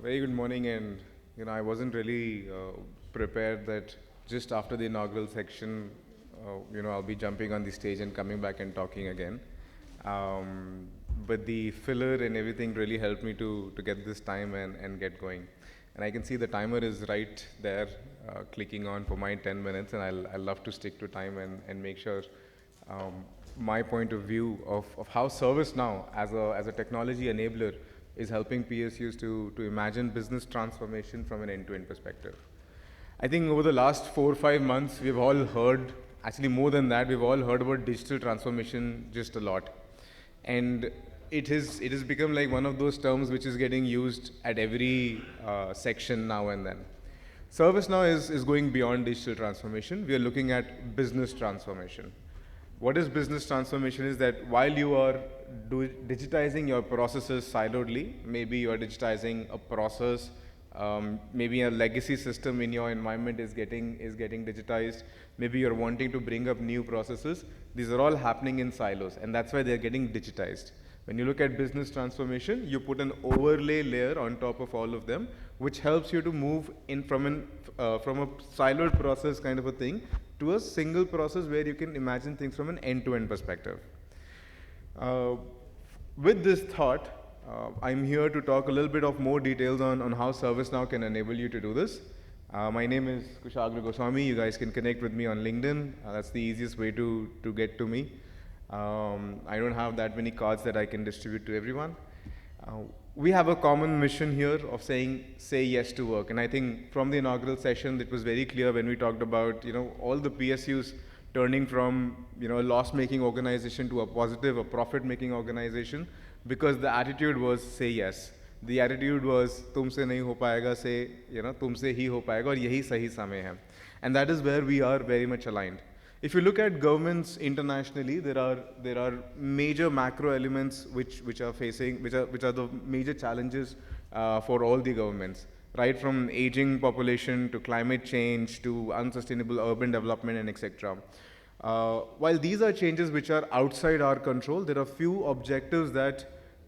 Very good morning, and I wasn't really prepared that just after the inaugural section, I'll be jumping on the stage and coming back and talking again. But the filler and everything really helped me to get this time and get going. And I can see the timer is right there, clicking on for my 10 minutes, and I'll love to stick to time and make sure my point of view of how ServiceNow as a technology enabler is helping PSUs to imagine business transformation from an end-to-end perspective. I think over the last 4 or 5 months, we've all heard, actually more than that, we've all heard about digital transformation just a lot. And it has become like one of those terms which is getting used at every section now and then. ServiceNow is going beyond digital transformation. We are looking at business transformation. What is business transformation is that while you are digitizing your processes siloedly, maybe you are digitizing a process, maybe a legacy system in your environment is getting digitized, maybe you're wanting to bring up new processes. These are all happening in silos, and that's why they're getting digitized. When you look at business transformation, you put an overlay layer on top of all of them, which helps you to move in from a siloed process kind of a thing to a single process where you can imagine things from an end-to-end perspective. With this thought, I'm here to talk a little bit of more details on how ServiceNow can enable you to do this. My name is Kushagra Goswami. You guys can connect with me on LinkedIn. That's the easiest way to get to me. I don't have that many cards that I can distribute to everyone. We have a common mission here of saying, say yes to work. And I think from the inaugural session, it was very clear when we talked about, all the PSUs turning from, a loss-making organization to a positive, a profit-making organization, because the attitude was say yes. The attitude was, तुमसे नहीं हो पाएगा से, तुमसे ही हो पाएगा और यही सही समय है. And that is where we are very much aligned. If you look at governments internationally, there are major macro elements which are the major challenges for all the governments, right from aging population to climate change to unsustainable urban development and etc. While these are changes which are outside our control, there are few objectives that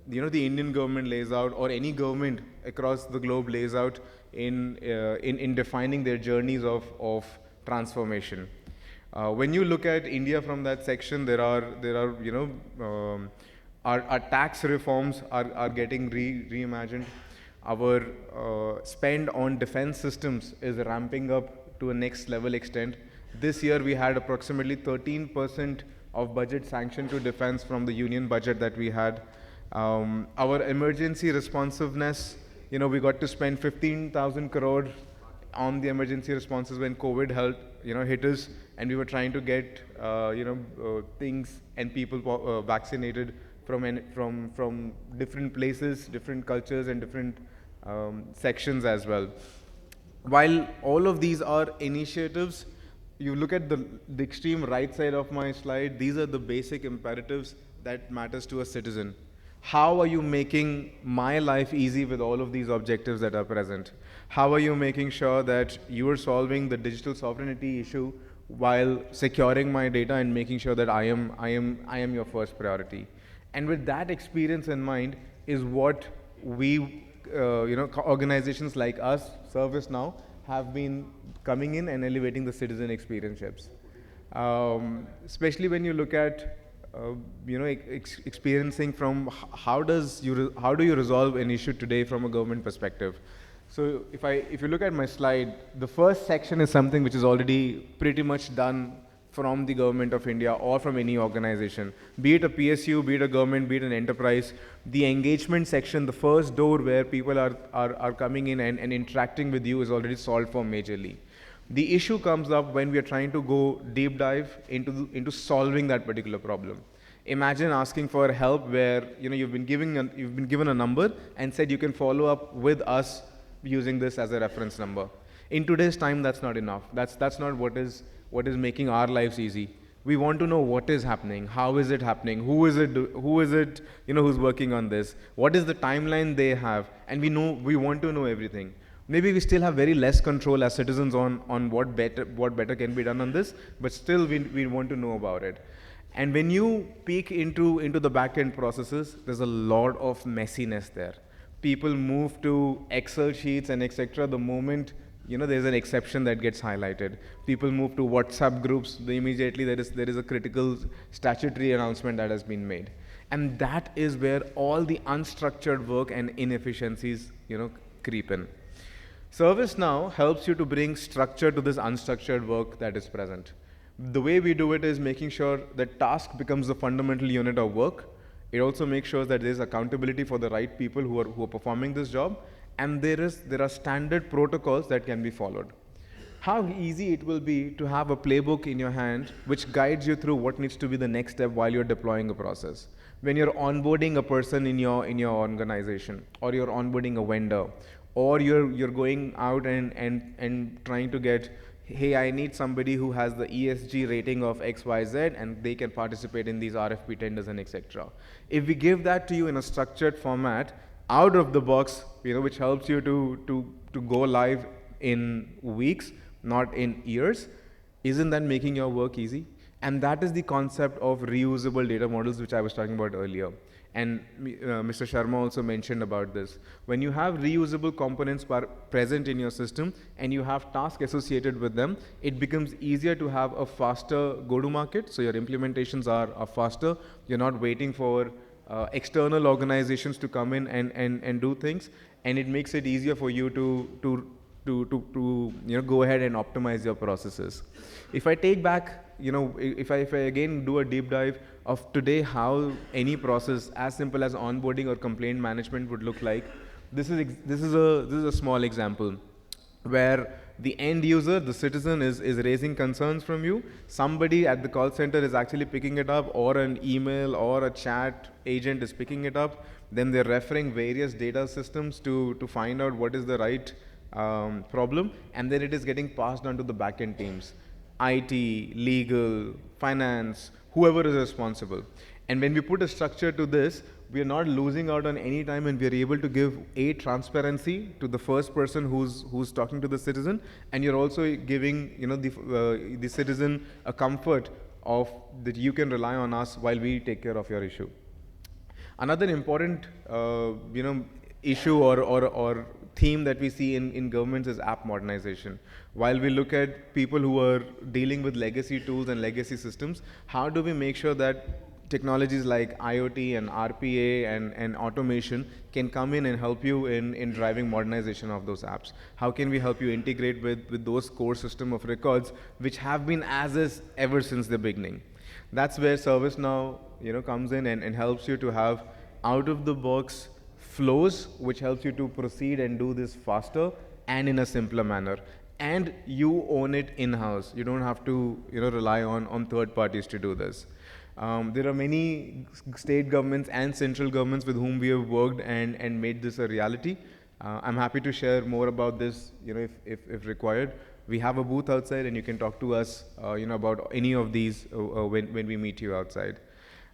the Indian government lays out, or any government across the globe lays out in defining their journeys of transformation. When you look at India from that section, there are our tax reforms are getting reimagined. Our spend on defense systems is ramping up to a next level extent. This year we had approximately 13% of budget sanctioned to defense from the union budget that we had. Our emergency responsiveness, we got to spend 15,000 crore on the emergency responses when COVID hit us, and we were trying to get things and people vaccinated from different places, different cultures, and different sections as well. While all of these are initiatives, you look at the extreme right side of my slide, these are the basic imperatives that matters to a citizen. How are you making my life easy with all of these objectives that are present? How are you making sure that you are solving the digital sovereignty issue while securing my data and making sure that I am your first priority? And with that experience in mind is what we, organizations like us, ServiceNow, have been coming in and elevating the citizen experiences. Especially when you look at experiencing from how do you resolve an issue today from a government perspective. So if you look at my slide, the first section is something which is already pretty much done from the government of India or from any organization, be it a PSU, be it a government, be it an enterprise. The engagement section, the first door where people are coming in and interacting with you, is already solved for majorly. The issue comes up when we are trying to go deep dive into solving that particular problem. Imagine asking for help where you've been given a number and said you can follow up with us using this as a reference number. In today's time, that's not enough. That's not what is making our lives easy. We want to know what is happening, how is it happening, who is it, who's working on this, what is the timeline they have, and we want to know everything. Maybe we still have very less control as citizens on what better can be done on this, but still we want to know about it. And when you peek into the back-end processes, there's a lot of messiness there. people move to Excel sheets and etc. the moment there's an exception that gets highlighted. People move to WhatsApp groups. Immediately there is a critical statutory announcement that has been made, and that is where all the unstructured work and inefficiencies creep in. ServiceNow helps you to bring structure to this unstructured work that is present. The way we do it is making sure that task becomes the fundamental unit of work. It also makes sure that there is accountability for the right people who are performing this job, and there are standard protocols that can be followed. How easy it will be to have a playbook in your hand which guides you through what needs to be the next step while you're deploying a process. When you're onboarding a person in your organization, or you're onboarding a vendor, or you're going out and trying to get, hey, I need somebody who has the ESG rating of XYZ and they can participate in these RFP tenders and etc. If we give that to you in a structured format, out of the box, which helps you to go live in weeks, not in years, isn't that making your work easy? And that is the concept of reusable data models, which I was talking about earlier. And Mr. Sharma also mentioned about this. When you have reusable components present in your system and you have tasks associated with them, it becomes easier to have a faster go-to-market. So your implementations are faster. You're not waiting for external organizations to come in and do things. And it makes it easier for you to go ahead and optimize your processes. If I take back, if I again do a deep dive of today, how any process as simple as onboarding or complaint management would look like, this is a small example where the end user, the citizen, is raising concerns from you. Somebody at the call center is actually picking it up, or an email or a chat agent is picking it up. Then they're referring various data systems to find out what is the right problem, and then it is getting passed on to the backend teams, IT, legal, finance, whoever is responsible. And when we put a structure to this, we are not losing out on any time, and we are able to give transparency to the first person who's talking to the citizen, and you're also giving the citizen a comfort of that you can rely on us while we take care of your issue. Another important issue or theme that we see in governments is app modernization. While we look at people who are dealing with legacy tools and legacy systems, how do we make sure that technologies like IoT and RPA and automation can come in and help you in driving modernization of those apps? How can we help you integrate with those core system of records which have been as is ever since the beginning? That's where ServiceNow comes in and helps you to have out of the box flows which helps you to proceed and do this faster and in a simpler manner. And you own it in-house. You don't have to rely on third parties to do this. There are many state governments and central governments with whom we have worked and made this a reality. I'm happy to share more about this if required. We have a booth outside, and you can talk to us about any of these when we meet you outside.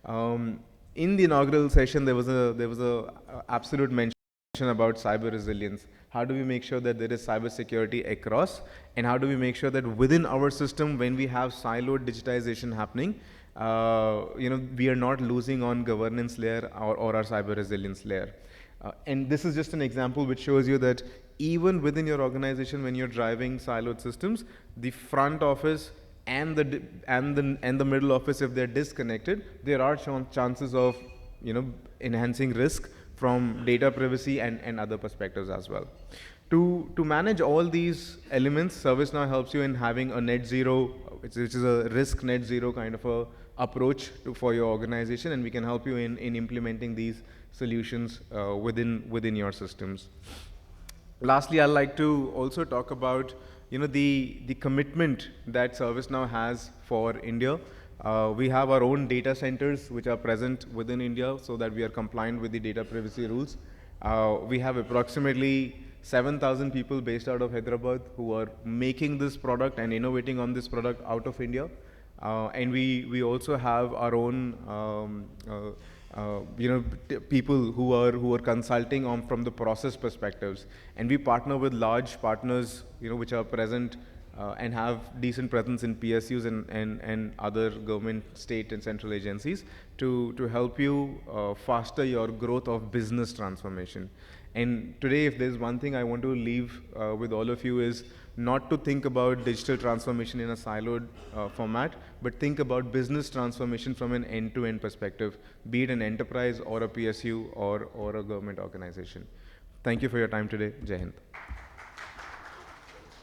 In the inaugural session, there was a absolute mention about cyber resilience. How do we make sure that there is cyber security across, and how do we make sure that within our system, when we have siloed digitization happening, we are not losing on governance layer or our cyber resilience layer. And this is just an example which shows you that even within your organization, when you're driving siloed systems, the front office and the middle office, if they're disconnected, there are chances of enhancing risk from data privacy and other perspectives as well. To manage all these elements, ServiceNow helps you in having a net zero, which is a risk net zero kind of a approach for your organization, and we can help you in implementing these solutions within your systems. Lastly, I'd like to also talk about the commitment that ServiceNow has for India. We have our own data centers which are present within India so that we are compliant with the data privacy rules. We have approximately 7,000 people based out of Hyderabad who are making this product and innovating on this product out of India. And we also have our own people who are consulting from the process perspectives, and we partner with large partners which are present and have decent presence in PSUs and other government, state and central agencies to help you faster your growth of business transformation. And today, if there's one thing I want to leave with all of you is not to think about digital transformation in a siloed format, but think about business transformation from an end-to-end perspective, be it an enterprise or a PSU or a government organization. Thank you for your time today. Jai Hind.